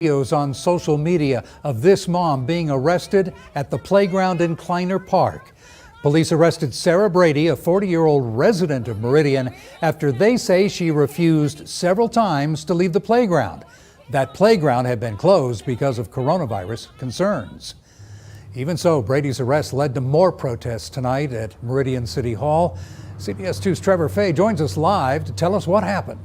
Videos on social media of this mom being arrested at the playground in Kleiner Park. Police arrested Sarah Brady, a 40-year-old resident of Meridian, after they say she refused several times to leave the playground. That playground had been closed because of coronavirus concerns. Even so, Brady's arrest led to more protests tonight at Meridian City Hall. CBS 2's Trevor Fay joins us live to tell us what happened.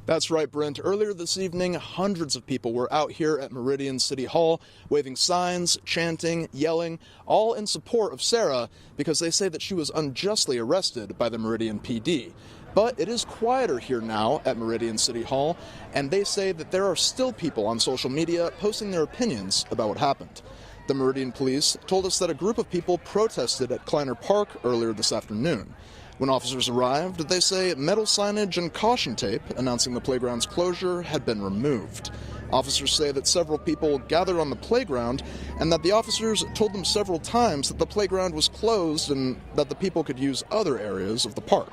That's right, Brent. Earlier this evening, hundreds of people were out here at Meridian City Hall, waving signs, chanting, yelling, all in support of Sarah because they say that she was unjustly arrested by the Meridian PD. But it is quieter here now at Meridian City Hall, and they say that there are still people on social media posting their opinions about what happened. The Meridian police told us that a group of people protested at Kleiner Park earlier this afternoon. When officers arrived, they say metal signage and caution tape announcing the playground's closure had been removed. Officers say that several people gathered on the playground and that the officers told them several times that the playground was closed and that the people could use other areas of the park.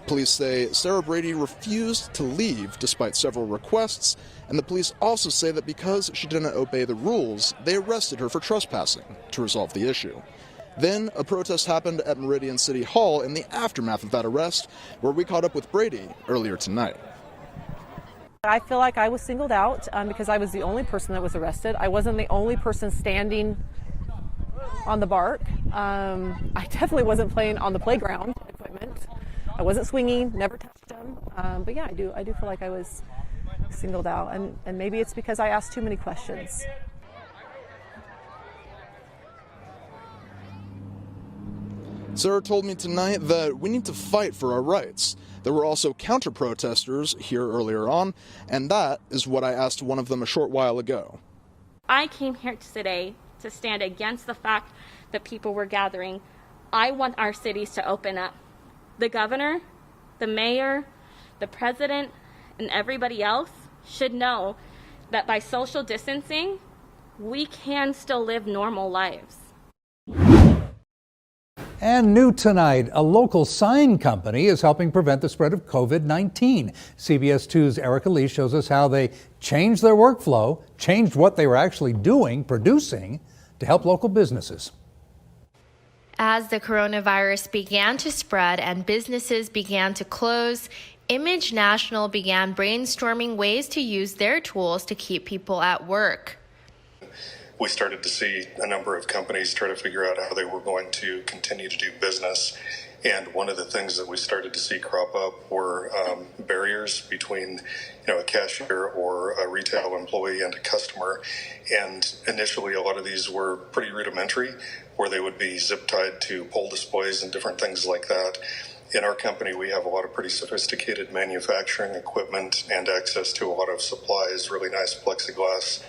Police say Sarah Brady refused to leave despite several requests, and the police also say that because she didn't obey the rules, they arrested her for trespassing to resolve the issue. Then a protest happened at Meridian City Hall in the aftermath of that arrest, where we caught up with Brady earlier tonight. I feel like I was singled out because I was the only person that was arrested. I wasn't the only person standing on the bark. I definitely wasn't playing on the playground equipment. I wasn't swinging, never touched them. But yeah, I do feel like I was singled out, and maybe it's because I asked too many questions. Sarah told me tonight that we need to fight for our rights. There were also counter-protesters here earlier on, and that is what I asked one of them a short while ago. I came here today to stand against the fact that people were gathering. I want our cities to open up. The governor, the mayor, the president, and everybody else should know that by social distancing, we can still live normal lives. And new tonight, a local sign company is helping prevent the spread of COVID-19. CBS 2's Erica Lee shows us how they changed their workflow, changed what they were actually doing, producing, to help local businesses. As the coronavirus began to spread and businesses began to close, Image National began brainstorming ways to use their tools to keep people at work. We started to see a number of companies try to figure out how they were going to continue to do business. And one of the things that we started to see crop up were barriers between, a cashier or a retail employee and a customer. And initially, a lot of these were pretty rudimentary, where they would be zip tied to pole displays and different things like that. In our company, we have a lot of pretty sophisticated manufacturing equipment and access to a lot of supplies, really nice plexiglass.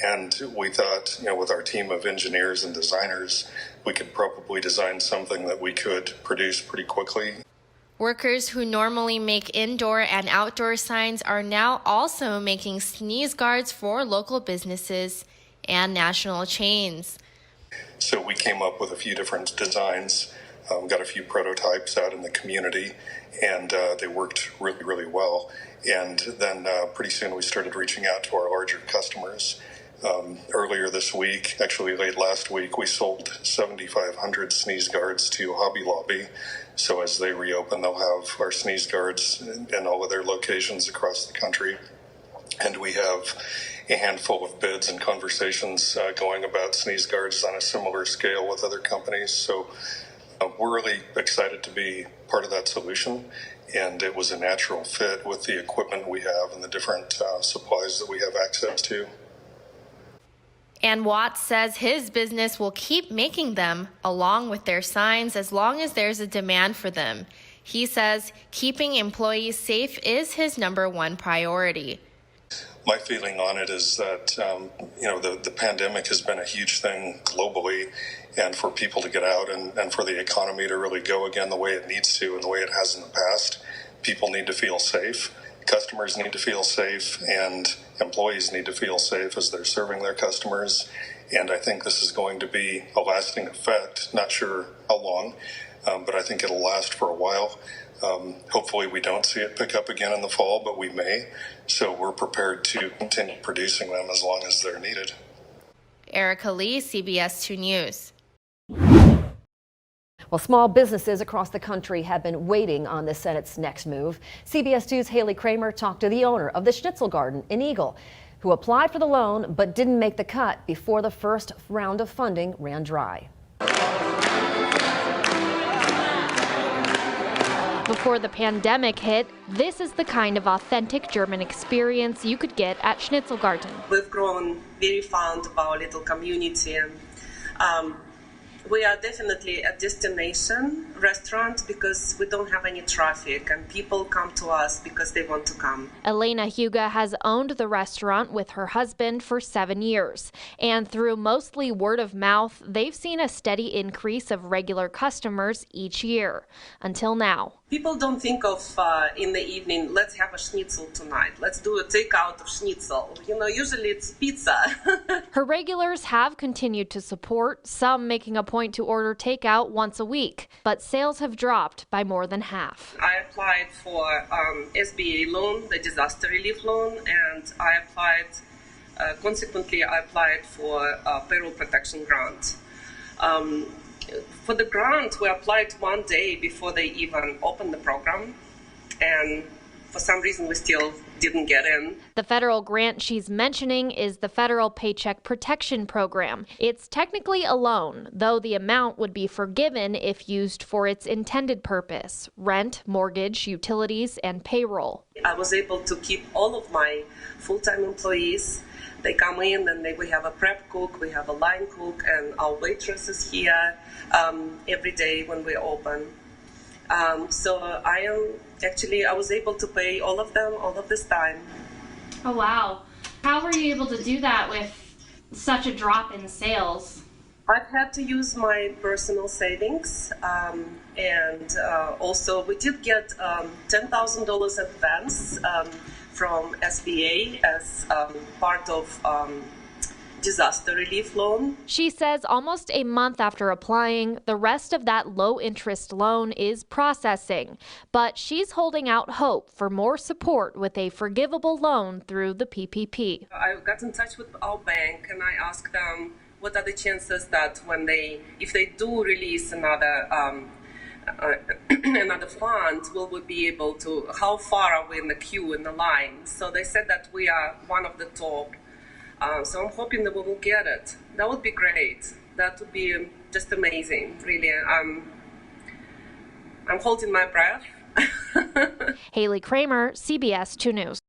And we thought, with our team of engineers and designers, we could probably design something that we could produce pretty quickly. Workers who normally make indoor and outdoor signs are now also making sneeze guards for local businesses and national chains. So we came up with a few different designs, got a few prototypes out in the community, and they worked really, really well. And then pretty soon we started reaching out to our larger customers. Earlier this week, actually late last week, we sold 7,500 sneeze guards to Hobby Lobby. So as they reopen, they'll have our sneeze guards in all of their locations across the country. And we have a handful of bids and conversations going about sneeze guards on a similar scale with other companies. So we're really excited to be part of that solution. And it was a natural fit with the equipment we have and the different supplies that we have access to. And Watts says his business will keep making them along with their signs as long as there's a demand for them. He says keeping employees safe is his #1 priority. My feeling on it is that, the pandemic has been a huge thing globally, and for people to get out and for the economy to really go again the way it needs to and the way it has in the past, people need to feel safe. Customers need to feel safe, and employees need to feel safe as they're serving their customers. And I think this is going to be a lasting effect. Not sure how long, but I think it'll last for a while. Hopefully we don't see it pick up again in the fall, but we may. So we're prepared to continue producing them as long as they're needed. Erica Lee, CBS 2 News. Well, small businesses across the country have been waiting on the Senate's next move. CBS 2's Haley Kramer talked to the owner of the Schnitzel Garden in Eagle, who applied for the loan but didn't make the cut before the first round of funding ran dry. Before the pandemic hit, this is the kind of authentic German experience you could get at Schnitzelgarten. We've grown very fond of our little community. We are definitely a destination restaurant because we don't have any traffic and people come to us because they want to come. Elena Huga has owned the restaurant with her husband for 7 years. And through mostly word of mouth, they've seen a steady increase of regular customers each year, until now. People don't think of in the evening, let's have a schnitzel tonight. Let's do a takeout of schnitzel. You know, usually it's pizza. Her regulars have continued to support, some making a point to order takeout once a week, but sales have dropped by more than half. I applied for SBA loan, the disaster relief loan, and I applied, consequently, I applied for a payroll protection grant. For the grant, we applied one day before they even opened the program, and for some reason we still didn't get in. The federal grant she's mentioning is the Federal Paycheck Protection Program. It's technically a loan, though the amount would be forgiven if used for its intended purpose: rent, mortgage, utilities, and payroll. I was able to keep all of my full-time employees. They come in and we have a prep cook, we have a line cook, and our waitress is here every day when we open. So I was able to pay all of them all of this time. Oh, wow. How were you able to do that with such a drop in sales? I've had to use my personal savings, and also we did get $10,000 advance from SBA as part of disaster relief loan. She says almost a month after applying, the rest of that low-interest loan is processing. But she's holding out hope for more support with a forgivable loan through the PPP. I got in touch with our bank and I asked them what are the chances that if they do release another another fund, will we be able to, how far are we in the queue, in the line? So they said that we are one of the top. So I'm hoping that we will get it. That would be great. That would be just amazing, really. I'm holding my breath. Haley Kramer, CBS 2 News.